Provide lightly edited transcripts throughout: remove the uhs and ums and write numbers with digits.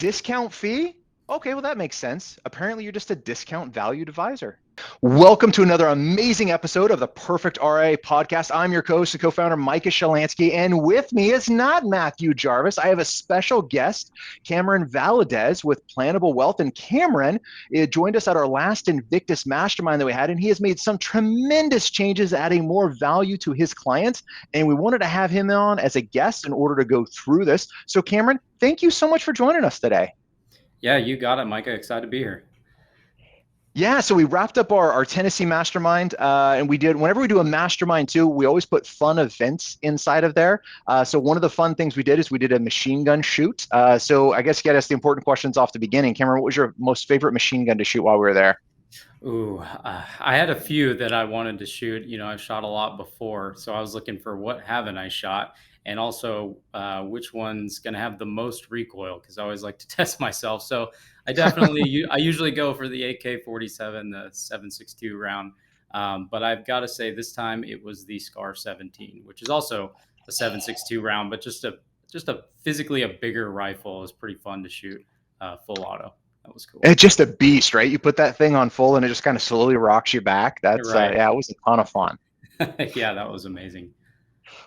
Discount fee? Okay, well, that makes sense. Apparently, you're just a discount valued advisor. Welcome to another amazing episode of the Perfect RIA podcast. I'm your host and co-founder, Micah Shalansky, and with me is not Matthew Jarvis. I have a special guest, Cameron Valadez with Planable Wealth. And Cameron joined us at our last Invictus Mastermind that we had, and he has made some tremendous changes, adding more value to his clients. And we wanted to have him on as a guest in order to go through this. So Cameron, thank you so much for joining us today. Yeah, you got it, Micah. Excited to be here. Yeah, so we wrapped up our Tennessee mastermind, and we did, whenever we do a mastermind too, we always put fun events inside of there. So one of the fun things we did is we did a machine gun shoot. So I guess you got to ask the important questions off the beginning. Cameron, what was your most favorite machine gun to shoot while we were there? I had a few that I wanted to shoot. I've shot a lot before, so I was looking for what haven't I shot, and also which one's going to have the most recoil, because I always like to test myself. So I usually go for the AK-47, the 7.62 round, but I've got to say this time it was the Scar 17, which is also a 7.62 round, but just a physically a bigger rifle. It was pretty fun to shoot, full auto. That was cool. It's just a beast, right? You put that thing on full and it just kind of slowly rocks you back. That's Right. yeah, it was a ton of fun. Yeah, that was amazing.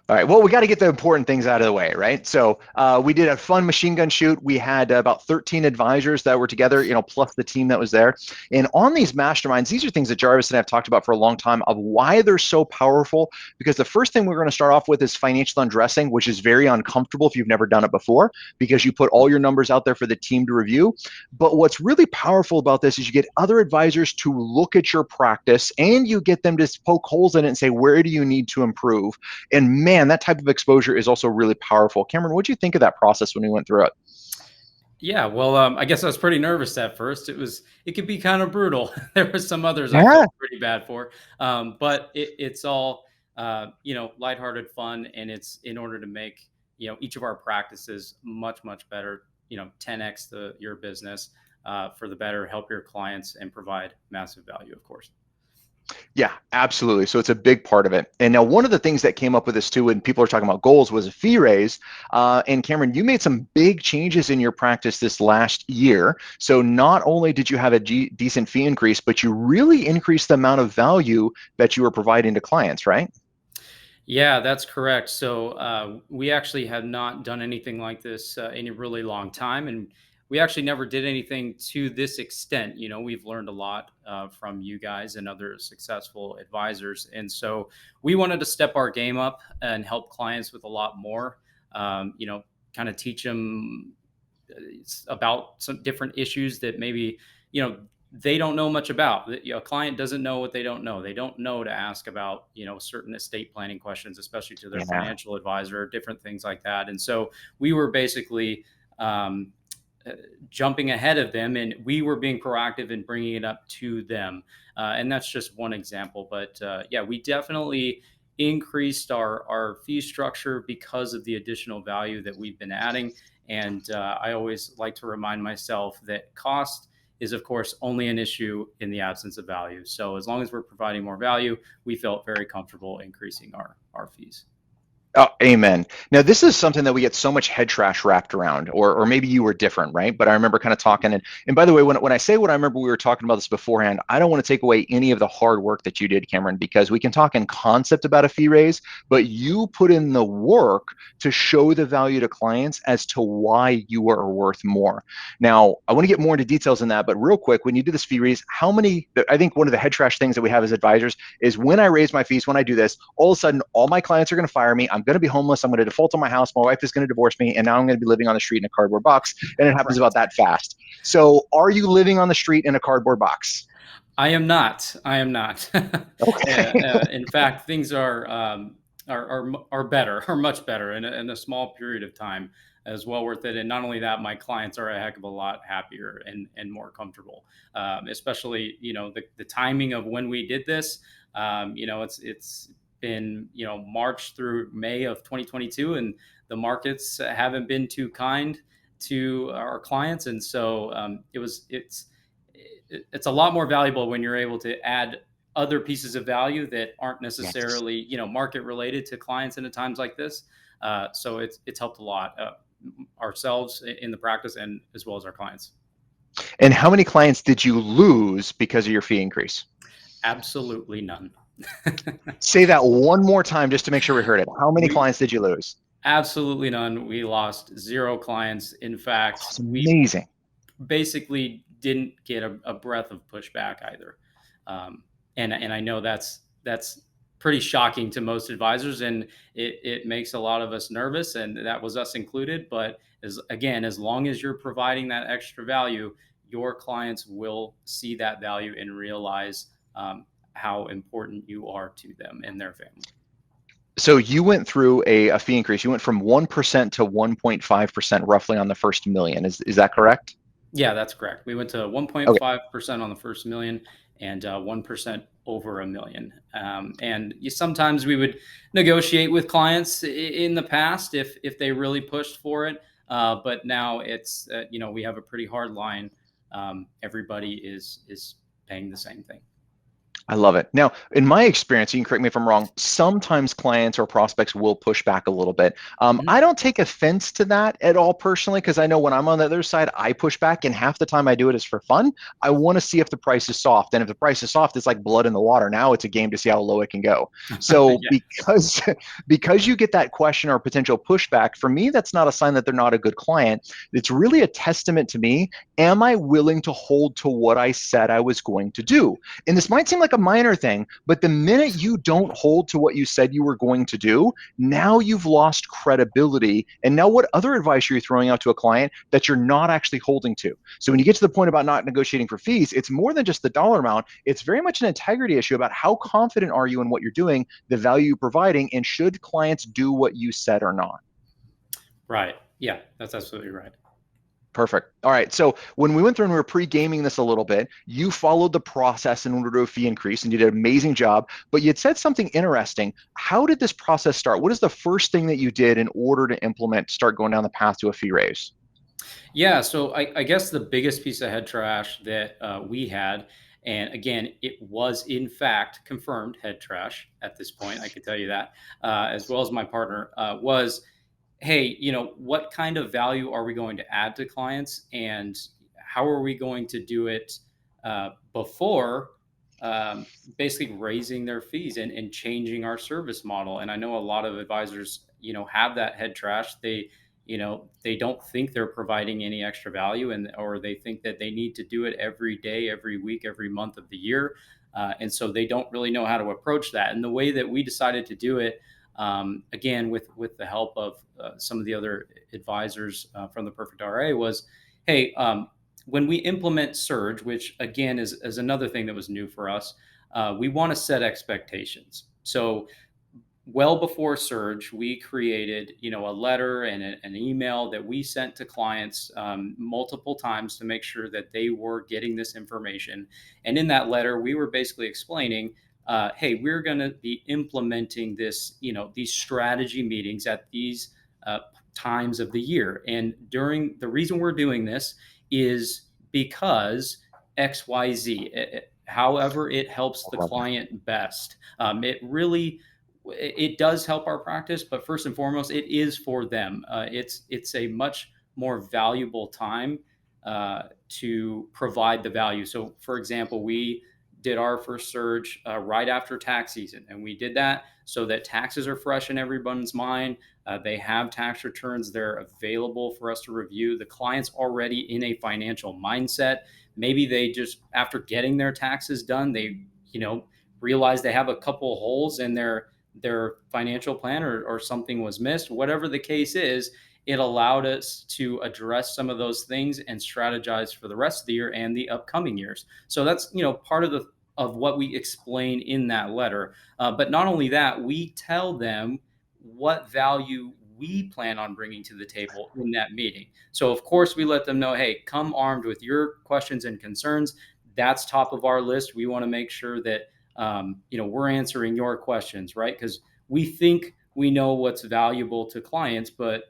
All right. Well, we got to get the important things out of the way, right? So we did a fun machine gun shoot. We had about 13 advisors that were together, plus the team that was there. And on these masterminds, these are things that Jarvis and I have talked about for a long time of why they're so powerful. Because the first thing we're going to start off with is financial undressing, which is very uncomfortable if you've never done it before, because you put all your numbers out there for the team to review. But what's really powerful about this is you get other advisors to look at your practice and you get them to poke holes in it and say, where do you need to improve? And man, that type of exposure is also really powerful. Cameron, what did you think of that process when we went through it? Yeah, well, I guess I was pretty nervous at first. It could be kind of brutal. There were some others I Yeah. felt pretty bad for, but it's all lighthearted fun, and it's in order to make each of our practices much better. 10x your business for the better, help your clients, and provide massive value, of course. Yeah, absolutely. So it's a big part of it. And now one of the things that came up with this too, when people are talking about goals, was a fee raise. And Cameron, you made some big changes in your practice this last year. So not only did you have a decent fee increase, but you really increased the amount of value that you were providing to clients, right? Yeah, that's correct. So we actually have not done anything like this in a really long time, and we actually never did anything to this extent. We've learned a lot from you guys and other successful advisors, and so we wanted to step our game up and help clients with a lot more. Kind of teach them about some different issues that maybe they don't know much about. A client doesn't know what they don't know. They don't know to ask about certain estate planning questions, especially to their financial advisor, different things like that. And so we were basically jumping ahead of them, and we were being proactive in bringing it up to them. And that's just one example. But yeah, we definitely increased our fee structure because of the additional value that we've been adding. And I always like to remind myself that cost is, of course, only an issue in the absence of value. So as long as we're providing more value, we felt very comfortable increasing our fees. Oh, amen. Now, this is something that we get so much head trash wrapped around, or maybe you were different, right? But I remember kind of talking, and by the way, when I say what I remember, we were talking about this beforehand, I don't want to take away any of the hard work that you did, Cameron, because we can talk in concept about a fee raise, but you put in the work to show the value to clients as to why you are worth more. Now, I want to get more into details in that, but real quick, when you do this fee raise, I think one of the head trash things that we have as advisors is when I raise my fees, when I do this, all of a sudden, all my clients are going to fire me. I'm going to be homeless. I'm going to default on my house. My wife is going to divorce me. And now I'm going to be living on the street in a cardboard box. And it happens about that fast. So are you living on the street in a cardboard box? I am not. Okay. In fact, things are better, are much better in a small period of time, as well worth it. And not only that, my clients are a heck of a lot happier and more comfortable. Especially, the timing of when we did this. It's been March through May of 2022, and the markets haven't been too kind to our clients, and so it's a lot more valuable when you're able to add other pieces of value that aren't necessarily market related to clients in a times like this. So it's helped a lot. ourselves in the practice, and as well as our clients. And how many clients did you lose because of your fee increase? Absolutely none. Say that one more time just to make sure we heard it. How many We clients did you lose? absolutely none. We lost 0 clients. In fact, That's we amazing. basically didn't get a breath of pushback either. Um, and I know that's pretty shocking to most advisors, and it makes a lot of us nervous, and that was us included. But as long as you're providing that extra value, your clients will see that value and realize how important you are to them and their family. So you went through a fee increase. You went from 1% to 1.5% roughly on the first million. Is that correct? Yeah, that's correct. We went to Okay. 1.5% on the first million and 1% over a million. And sometimes we would negotiate with clients in the past if they really pushed for it. But now it's we have a pretty hard line. Everybody is paying the same thing. I love it. Now, in my experience, you can correct me if I'm wrong, sometimes clients or prospects will push back a little bit. Mhm. I don't take offense to that at all personally, because I know when I'm on the other side, I push back, and half the time I do it is for fun. I want to see if the price is soft. And if the price is soft, it's like blood in the water. Now it's a game to see how low it can go. So Yeah. because you get that question or potential pushback, for me, that's not a sign that they're not a good client. It's really a testament to me. Am I willing to hold to what I said I was going to do? And this might seem like a minor thing, but the minute you don't hold to what you said you were going to do, now you've lost credibility. And now what other advice are you throwing out to a client that you're not actually holding to? So when you get to the point about not negotiating for fees, it's more than just the dollar amount. It's very much an integrity issue about how confident are you in what you're doing, the value you're providing, and should clients do what you said or not? Right. Yeah, that's absolutely right. Perfect. All right. So when we went through and we were pre-gaming this a little bit, you followed the process in order to do a fee increase, and you did an amazing job. But you had said something interesting. How did this process start? What is the first thing that you did in order to start going down the path to a fee raise? Yeah, so I guess the biggest piece of head trash that we had, and again, it was in fact confirmed head trash at this point, I can tell you that, as well as my partner, was hey, what kind of value are we going to add to clients, and how are we going to do it before basically raising their fees and changing our service model? And I know a lot of advisors, have that head trash. They don't think they're providing any extra value, and or they think that they need to do it every day, every week, every month of the year. And so they don't really know how to approach that. And the way that we decided to do it, again with the help of some of the other advisors from the Perfect RA, was, hey, when we implement Surge, which again is another thing that was new for us, we want to set expectations. So well before Surge, we created, a letter and an email that we sent to clients multiple times to make sure that they were getting this information. And in that letter, we were basically explaining, hey, we're going to be implementing this, these strategy meetings at these times of the year. And during the reason we're doing this is because XYZ. However, it helps the I love that. client best. It does help our practice, but first and foremost, it is for them. It's a much more valuable time to provide the value. So, for example, we did our first Surge right after tax season, and we did that so that taxes are fresh in everyone's mind. They have tax returns; they're available for us to review. The client's already in a financial mindset. Maybe they just, after getting their taxes done, they realize they have a couple holes in their financial plan, or something was missed. Whatever the case is, it allowed us to address some of those things and strategize for the rest of the year and the upcoming years. So that's part of what we explain in that letter. But not only that, we tell them what value we plan on bringing to the table in that meeting. So of course we let them know, hey, come armed with your questions and concerns. That's top of our list. We want to make sure that we're answering your questions, right? Because we think we know what's valuable to clients, but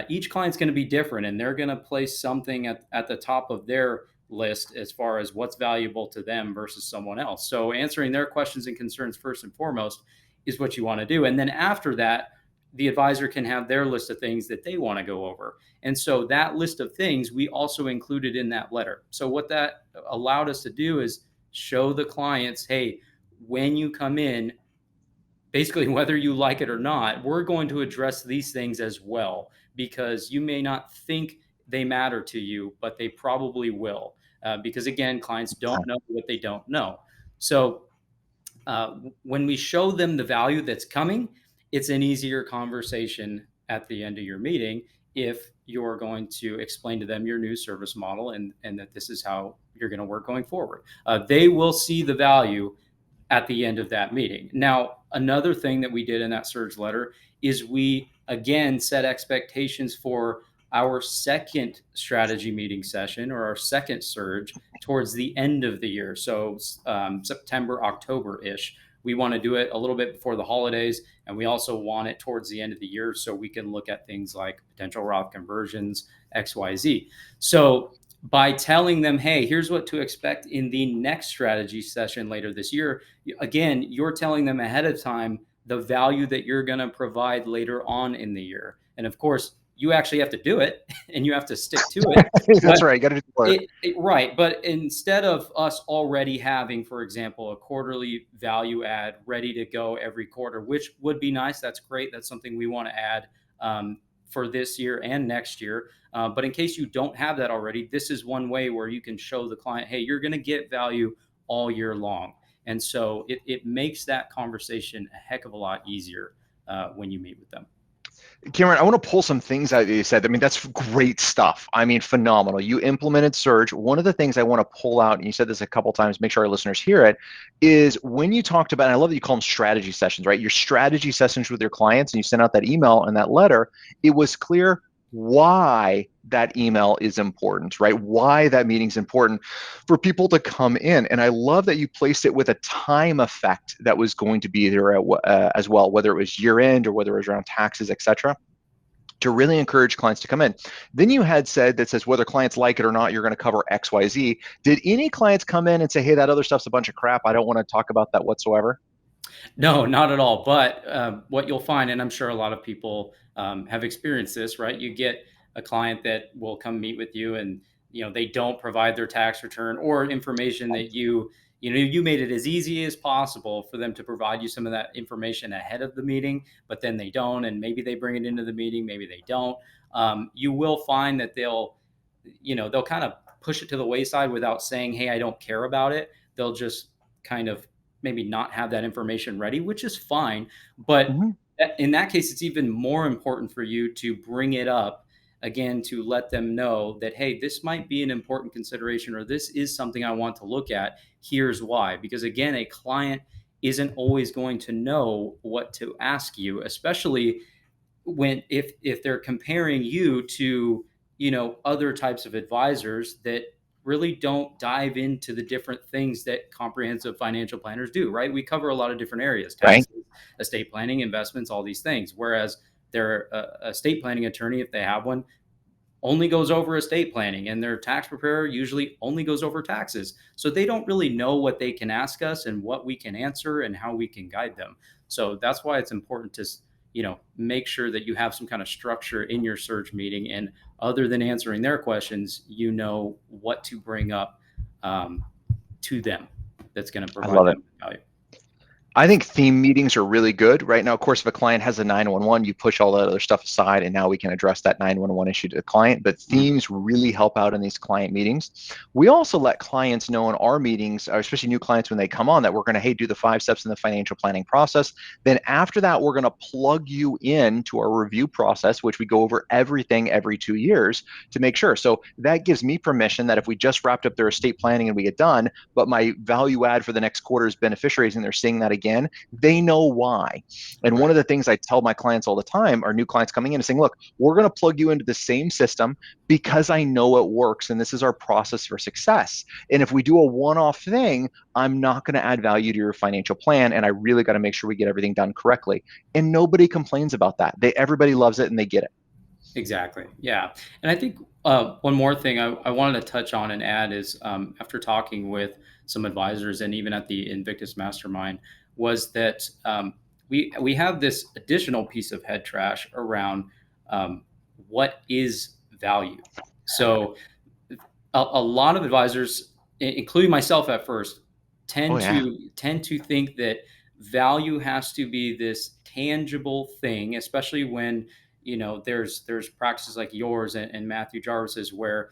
each client's going to be different, and they're going to place something at the top of their list as far as what's valuable to them versus someone else. So answering their questions and concerns first and foremost is what you want to do. And then after that, the advisor can have their list of things that they want to go over. And so that list of things we also included in that letter. So what that allowed us to do is show the clients, hey, when you come in, basically, whether you like it or not, we're going to address these things as well, because you may not think they matter to you, but they probably will. Because again, clients don't know what they don't know. So when we show them the value that's coming, it's an easier conversation at the end of your meeting if you're going to explain to them your new service model, and that this is how you're going to work going forward. They will see the value at the end of that meeting. Now, another thing that we did in that surge letter is we again set expectations for our second strategy meeting session, or our second surge, towards the end of the year. So September, October-ish. We want to do it a little bit before the holidays, and we also want it towards the end of the year so we can look at things like potential Roth conversions, XYZ. So by telling them, hey, here's what to expect in the next strategy session later this year, again, you're telling them ahead of time the value that you're going to provide later on in the year. And of course, you actually have to do it and you have to stick to it. That's right. You got to do the work. Right. But instead of us already having, for example, a quarterly value add ready to go every quarter, which would be nice. That's great. That's something we want to add for this year and next year. But in case you don't have that already, this is one way where you can show the client, hey, you're going to get value all year long. And so it makes that conversation a heck of a lot easier when you meet with them. Cameron, I want to pull some things out that you said. I mean, that's great stuff. I mean, phenomenal. You implemented Surge. One of the things I want to pull out, and you said this a couple times, make sure our listeners hear it, is when you talked about, and I love that you call them strategy sessions, right? Your strategy sessions with your clients, and you sent out that email and that letter, it was clear why that email is important, right? Why that meeting is important for people to come in. And I love that you placed it with a time effect that was going to be there as well, whether it was year end or whether it was around taxes, et cetera, to really encourage clients to come in. Then you had said that says whether clients like it or not, you're going to cover X, Y, Z. Did any clients come in and say, hey, that other stuff's a bunch of crap, I don't want to talk about that whatsoever? No, not at all. But what you'll find, and I'm sure a lot of people have experienced this, right? You get a client that will come meet with you, and they don't provide their tax return or information that you made it as easy as possible for them to provide you some of that information ahead of the meeting, but then they don't, and maybe they bring it into the meeting, maybe they don't. You will find that they'll kind of push it to the wayside without saying, hey, I don't care about it. They'll just kind of maybe not have that information ready, which is fine. But Mm-hmm. in that case, it's even more important for you to bring it up again, to let them know that, hey, this might be an important consideration, or this is something I want to look at. Here's why. Because again, a client isn't always going to know what to ask you, especially if they're comparing you to other types of advisors that really don't dive into the different things that comprehensive financial planners do, right? We cover a lot of different areas: Right. taxes, estate planning, investments, all these things. Whereas their estate planning attorney, if they have one, only goes over estate planning, and their tax preparer usually only goes over taxes. So they don't really know what they can ask us and what we can answer and how we can guide them. So that's why it's important to make sure that you have some kind of structure in your search meeting, and other than answering their questions, what to bring up to them that's going to I provide love it. them value. I think theme meetings are really good. Right now, of course, if a client has a 911, you push all that other stuff aside, and now we can address that 911 issue to the client. But themes really help out in these client meetings. We also let clients know in our meetings, especially new clients when they come on, that we're going to, hey, do the 5 steps in the financial planning process. Then after that, we're going to plug you in to our review process, which we go over everything every 2 years to make sure. So that gives me permission that if we just wrapped up their estate planning and we get done, but my value add for the next quarter is beneficiaries and they're seeing that again, they know why. And one of the things I tell my clients all the time, our new clients coming in, is saying, look, we're going to plug you into the same system because I know it works, and this is our process for success. And if we do a one-off thing, I'm not going to add value to your financial plan, and I really got to make sure we get everything done correctly. And nobody complains about that. Everybody loves it and they get it. Exactly. Yeah. And I think one more thing I wanted to touch on and add is, after talking with some advisors and even at the Invictus Mastermind, was that we have this additional piece of head trash around what is value. So a lot of advisors, including myself at first, Oh yeah. tend to think that value has to be this tangible thing, especially when there's practices like yours and Matthew Jarvis's where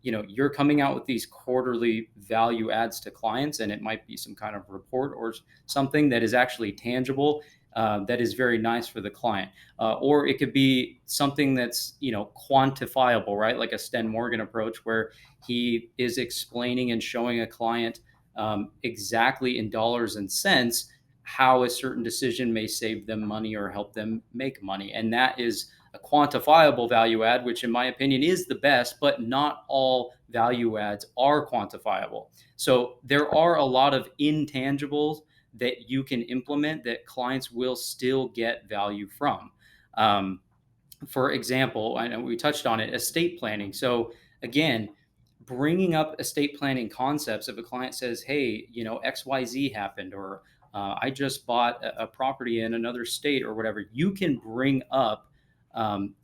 you're coming out with these quarterly value adds to clients, and it might be some kind of report or something that is actually tangible. That is very nice for the client, or it could be something that's quantifiable, right? Like a Sten Morgan approach, where he is explaining and showing a client exactly in dollars and cents how a certain decision may save them money or help them make money, and that is a quantifiable value add, which in my opinion is the best, but not all value adds are quantifiable. So there are a lot of intangibles that you can implement that clients will still get value from. Um, for example, I know we touched on it, estate planning. So again, bringing up estate planning concepts. If a client says, "Hey, XYZ happened," or "I just bought a property in another state," or whatever, you can bring up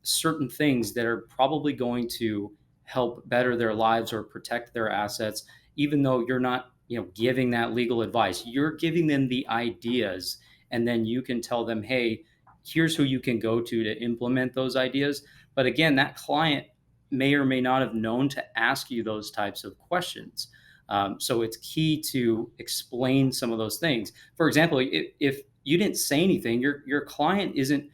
certain things that are probably going to help better their lives or protect their assets, even though you're not, giving that legal advice. You're giving them the ideas, and then you can tell them, "Hey, here's who you can go to implement those ideas." But again, that client may or may not have known to ask you those types of questions. So it's key to explain some of those things. For example, if you didn't say anything, your client isn't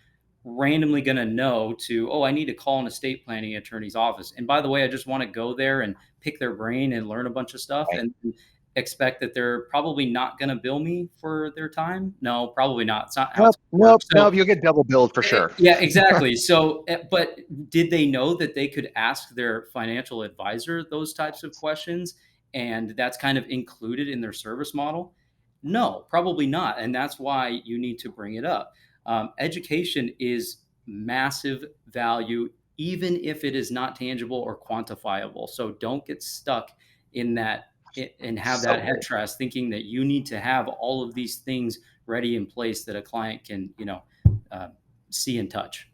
randomly going to know to, "Oh, I need to call an estate planning attorney's office. And by the way, I just want to go there and pick their brain and learn a bunch of stuff," Right. and expect that they're probably not going to bill me for their time. No, probably not. It's not how Nope, it's going to work. nope, So nope. You'll get double billed for sure. yeah, exactly. So, but did they know that they could ask their financial advisor those types of questions? And that's kind of included in their service model? No, probably not. And that's why you need to bring it up. Education is massive value, even if it is not tangible or quantifiable. So don't get stuck in that and have that So head trust thinking that you need to have all of these things ready in place that a client can, uh, see and touch.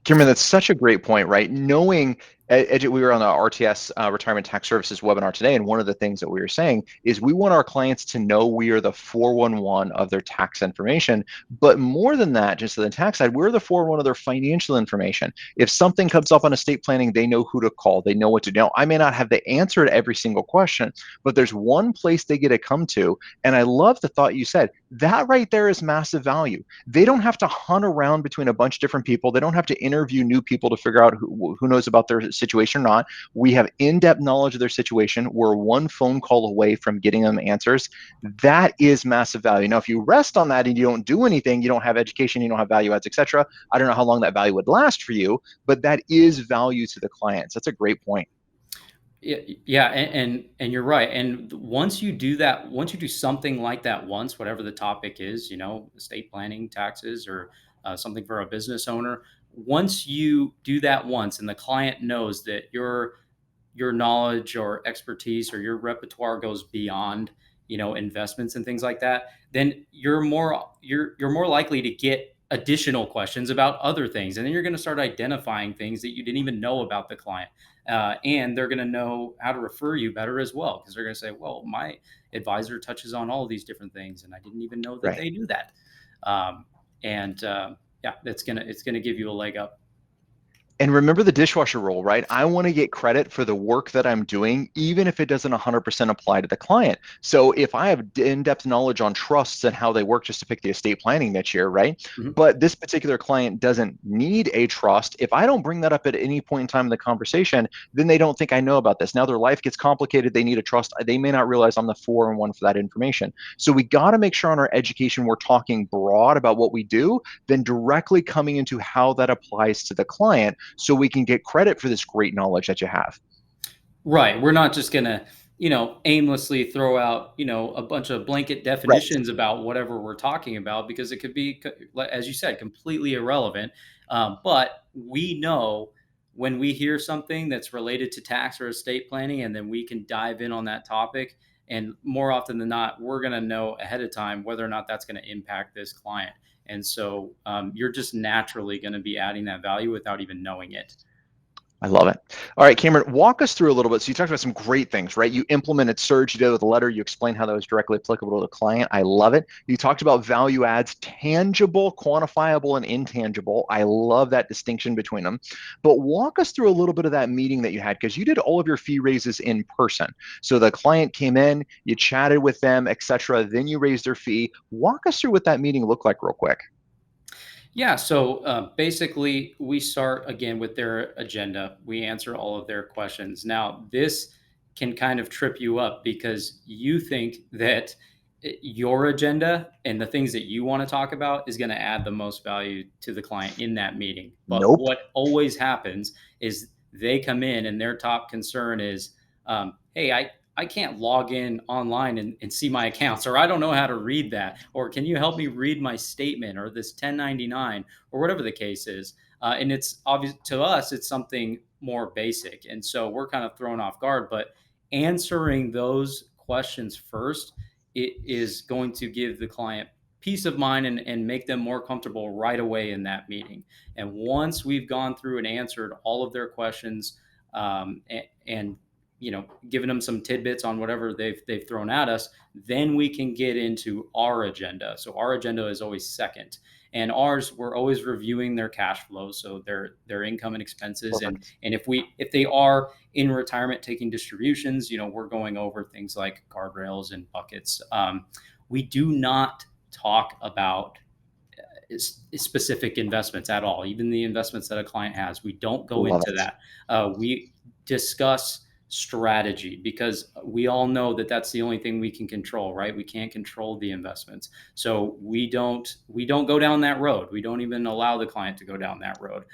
Cameron, that's such a great point, right? Knowing, we were on the RTS Retirement Tax Services webinar today, and one of the things that we were saying is we want our clients to know we are the 411 of their tax information. But more than that, just on the tax side, we're the 411 of their financial information. If something comes up on estate planning, they know who to call, they know what to do. I may not have the answer to every single question, but there's one place they get to come to. And I love the thought you said. That right there is massive value. They don't have to hunt around between a bunch of different people. They don't have to interview new people to figure out who knows about their situation or not. We have in-depth knowledge of their situation. We're one phone call away from getting them answers. That is massive value. Now, if you rest on that and you don't do anything, you don't have education, you don't have value adds, etc., I don't know how long that value would last for you, but that is value to the clients. That's a great point. Yeah, yeah, and you're right. And once you do that, once you do something like that once, whatever the topic is, estate planning, taxes, or something for a business owner, once you do that once, and the client knows that your knowledge or expertise or your repertoire goes beyond investments and things like that, then you're more likely to get additional questions about other things, and then you're going to start identifying things that you didn't even know about the client, and they're going to know how to refer you better as well, because they're going to say, "Well, my advisor touches on all of these different things and I didn't even know that Right. they do that." And Yeah, it's gonna give you a leg up. And remember the dishwasher rule, right? I want to get credit for the work that I'm doing, even if it doesn't 100% apply to the client. So if I have in-depth knowledge on trusts and how they work, just to pick the estate planning niche here, right? Mhm. But this particular client doesn't need a trust. If I don't bring that up at any point in time in the conversation, then they don't think I know about this. Now their life gets complicated. They need a trust. They may not realize I'm the 411 for that information. So we got to make sure on our education, we're talking broad about what we do, then directly coming into how that applies to the client so we can get credit for this great knowledge that you have. Right. We're not just gonna, aimlessly throw out, a bunch of blanket Right. definitions about whatever we're talking about, because it could be, as you said, completely irrelevant. But we know when we hear something that's related to tax or estate planning, and then we can dive in on that topic And more often than not, we're going to know ahead of time whether or not that's going to impact this client. And so you're just naturally going to be adding that value without even knowing it. I love it. All right, Cameron, walk us through a little bit. So you talked about some great things, right? You implemented Surge, you did it with a letter, you explained how that was directly applicable to the client. I love it. You talked about value adds, tangible, quantifiable, and intangible. I love that distinction between them. But walk us through a little bit of that meeting that you had, because you did all of your fee raises in person. So the client came in, you chatted with them, etc. Then you raised their fee. Walk us through what that meeting looked like real quick. Yeah, so basically, we start again with their agenda. We answer all of their questions. Now, this can kind of trip you up because you think that your agenda and the things that you want to talk about is going to add the most value to the client in that meeting. But Nope. what always happens is they come in and their top concern is, hey, I can't log in online and see my accounts, or I don't know how to read that, or can you help me read my statement or this 1099 or whatever the case is. And it's obvious to us, it's something more basic. And so we're kind of thrown off guard, but answering those questions first, it is going to give the client peace of mind and make them more comfortable right away in that meeting. And once we've gone through and answered all of their questions, and given them some tidbits on whatever they've thrown at us, then we can get into our agenda. So our agenda is always second, and ours, we're always reviewing their cash flow, so their income and expenses, and Perfect. if they are in retirement taking distributions, we're going over things like guardrails and buckets. We do not talk about specific investments at all, even the investments that a client has. We don't go Love into it. that. We discuss strategy because we all know that that's the only thing we can control, right? We can't control the investments. So we don't go down that road. We don't even allow the client to go down that road.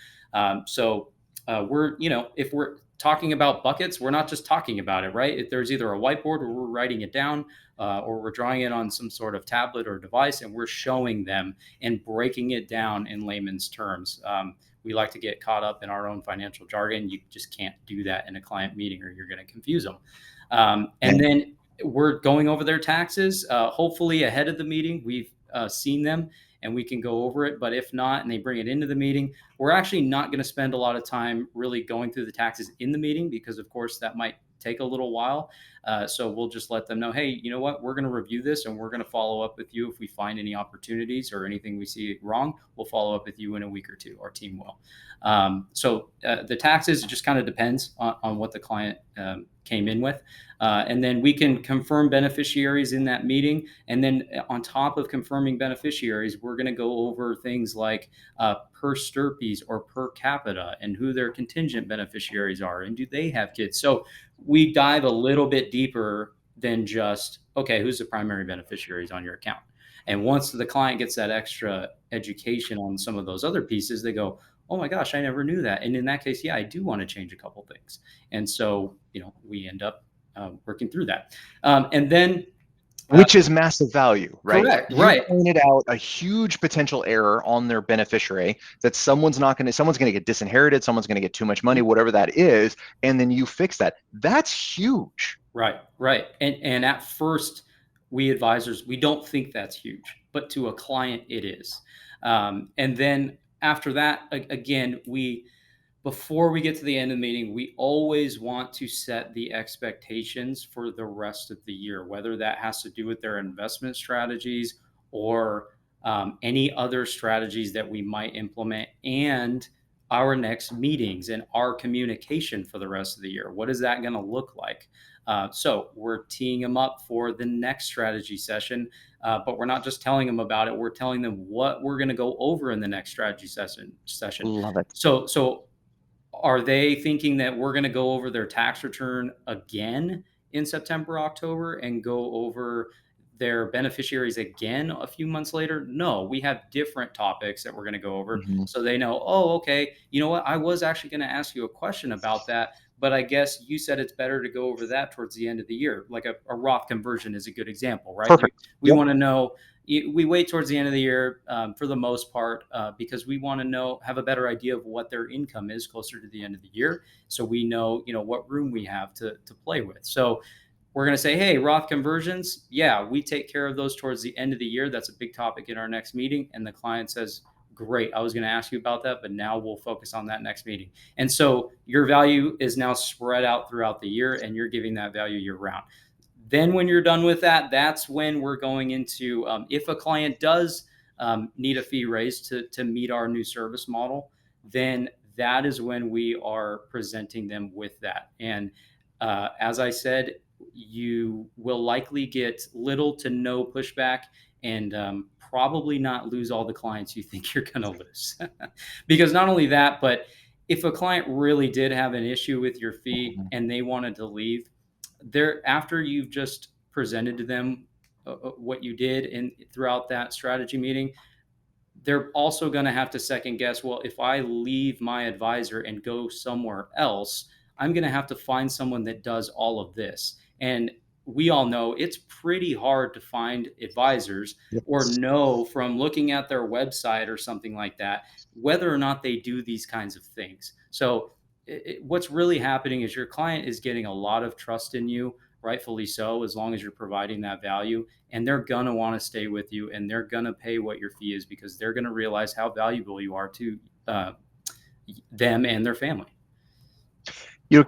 We're, if we're talking about buckets, we're not just talking about it, right? If there's either a whiteboard where we're writing it down, or we're drawing it on some sort of tablet or device, and we're showing them and breaking it down in layman's terms. We like to get caught up in our own financial jargon. You just can't do that in a client meeting, or you're going to confuse them. And then we're going over their taxes. Hopefully, ahead of the meeting, we've seen them and we can go over it. But if not, and they bring it into the meeting, we're actually not going to spend a lot of time really going through the taxes in the meeting because, of course, that might take a little while. So we'll just let them know, hey, you know what, we're going to review this and we're going to follow up with you if we find any opportunities or anything we see wrong. We'll follow up with you in a week or two. Our team will. The taxes, it just kind of depends on what the client came in with. And then we can confirm beneficiaries in that meeting. And then on top of confirming beneficiaries, we're going to go over things like per stirpes or per capita and who their contingent beneficiaries are and do they have kids. So we dive a little bit deeper than just, okay, who's the primary beneficiaries on your account? And once the client gets that extra education on some of those other pieces, they go, oh my gosh, I never knew that. And in that case, yeah, I do want to change a couple things. And so, we end up working through that. And then Which is massive value, right? correct, You right. pointed out a huge potential error on their beneficiary that someone's going to get disinherited, someone's going to get too much money, whatever that is, and then you fix that. That's huge. Right, right. And at first, we advisors, we don't think that's huge, but to a client, it is. And then after that, again, before we get to the end of the meeting, we always want to set the expectations for the rest of the year, whether that has to do with their investment strategies or any other strategies that we might implement, and our next meetings and our communication for the rest of the year. What is that going to look like? So we're teeing them up for the next strategy session, but we're not just telling them about it. We're telling them what we're going to go over in the next strategy session. Love it. So are they thinking that we're going to go over their tax return again in September, October, and go over their beneficiaries again a few months later? No, we have different topics that we're going to go over. Mhm. So they know, oh, okay, you know what? I was actually going to ask you a question about that, but I guess you said it's better to go over that towards the end of the year. Like a Roth conversion is a good example, right? Perfect. We Yep. want to know, we wait towards the end of the year for the most part because we want to have a better idea of what their income is closer to the end of the year. So we know, what room we have to play with. So we're going to say, hey, Roth conversions, yeah, we take care of those towards the end of the year. That's a big topic in our next meeting. And the client says, great, I was going to ask you about that, but now we'll focus on that next meeting. And so your value is now spread out throughout the year, and you're giving that value year round. Then when you're done with that, that's when we're going into, if a client does need a fee raise to meet our new service model, then that is when we are presenting them with that. And as I said, you will likely get little to no pushback, and probably not lose all the clients you think you're going to lose. Because not only that, but if a client really did have an issue with your fee and they wanted to leave, after you've just presented to them what you did throughout that strategy meeting, they're also going to have to second guess, well, if I leave my advisor and go somewhere else, I'm going to have to find someone that does all of this. And we all know it's pretty hard to find advisors or know from looking at their website or something like that, whether or not they do these kinds of things. So what's really happening is your client is getting a lot of trust in you, rightfully so, as long as you're providing that value, and they're going to want to stay with you, and they're going to pay what your fee is because they're going to realize how valuable you are to them and their family.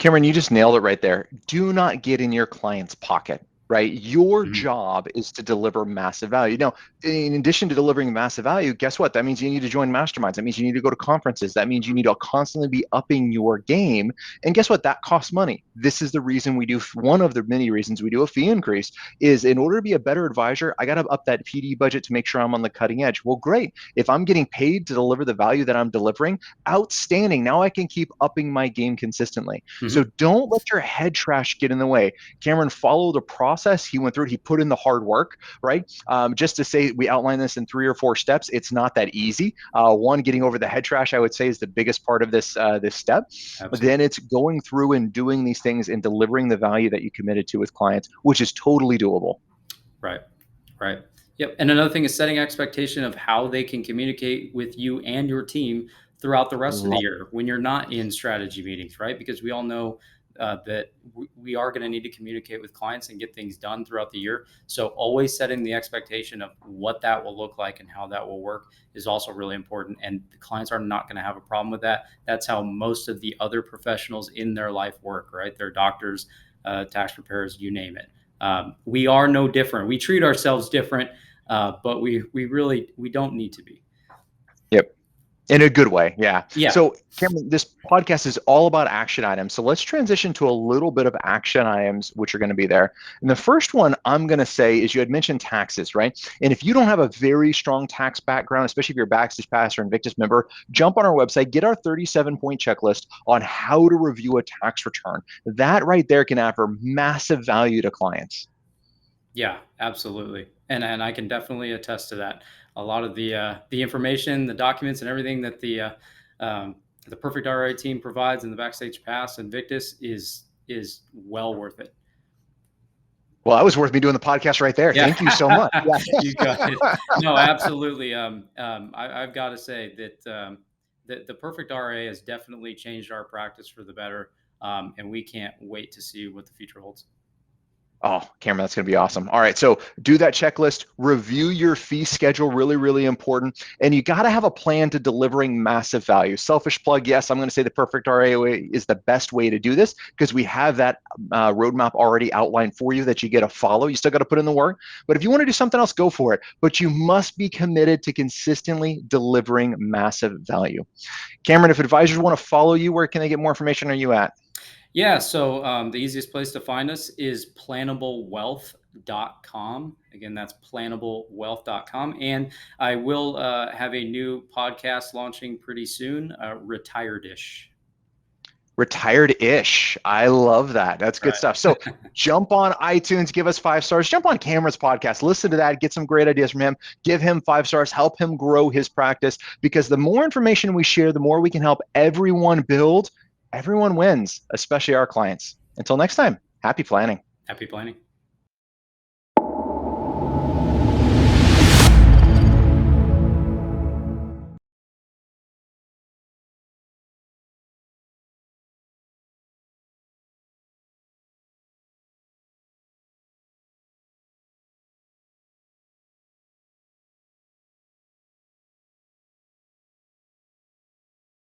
Cameron, you just nailed it right there. Do not get in your client's pocket, right? Your job is to deliver massive value. Now, in addition to delivering massive value, guess what? That means you need to join masterminds. That means you need to go to conferences. That means you need to constantly be upping your game. And guess what? That costs money. This is the reason we do, one of the many reasons we do a fee increase is in order to be a better advisor, I got to up that PD budget to make sure I'm on the cutting edge. Well, great. If I'm getting paid to deliver the value that I'm delivering, outstanding. Now I can keep upping my game consistently. So don't let your head trash get in the way. Cameron, follow the process. He went through it. He put in the hard work, right? Just to say, we outline this in 3 or 4 steps. It's not that easy. One, getting over the head trash, I would say, is the biggest part of this this step. Absolutely. But then it's going through and doing these things and delivering the value that you committed to with clients, which is totally doable. Right. Yep. And another thing is setting expectation of how they can communicate with you and your team throughout the rest of the year when you're not in strategy meetings, right? Because we all know that we are going to need to communicate with clients and get things done throughout the year. So always setting the expectation of what that will look like and how that will work is also really important. And the clients are not going to have a problem with that. That's how most of the other professionals in their life work, right? They're doctors, tax preparers, you name it. We are no different. We treat ourselves different, but we don't need to be. Yep. In a good way. Yeah. So Cameron, this podcast is all about action items. So let's transition to a little bit of action items, which are going to be there. And the first one I'm going to say is, you had mentioned taxes, right? And if you don't have a very strong tax background, especially if you're a Backstage Pass or Invictus member, jump on our website, get our 37-point checklist on how to review a tax return. That right there can offer massive value to clients. Yeah, absolutely. And I can definitely attest to that. A lot of the information, the documents, and everything that the Perfect RA team provides in the Backstage Pass Invictus is well worth it. Well, that was worth me doing the podcast right there. Yeah. Thank you so much. You got it. No, absolutely. I've got to say that the Perfect RA has definitely changed our practice for the better, and we can't wait to see what the future holds. Oh, Cameron, that's going to be awesome. All right. So do that checklist, review your fee schedule, really, really important. And you got to have a plan to delivering massive value. Selfish plug. Yes, I'm going to say the Perfect RA way is the best way to do this because we have that roadmap already outlined for you that you get to follow. You still got to put in the work. But if you want to do something else, go for it. But you must be committed to consistently delivering massive value. Cameron, if advisors want to follow you, where can they get more information? Are you at? Yeah, so the easiest place to find us is planablewealth.com. Again, that's planablewealth.com. And I will have a new podcast launching pretty soon, Retired-ish. Retired-ish. I love that. That's good stuff. So jump on iTunes, give us 5 stars. Jump on Cameron's podcast. Listen to that. Get some great ideas from him. Give him 5 stars. Help him grow his practice, because the more information we share, the more we can help everyone build. Everyone wins, especially our clients. Until next time, happy planning. Happy planning.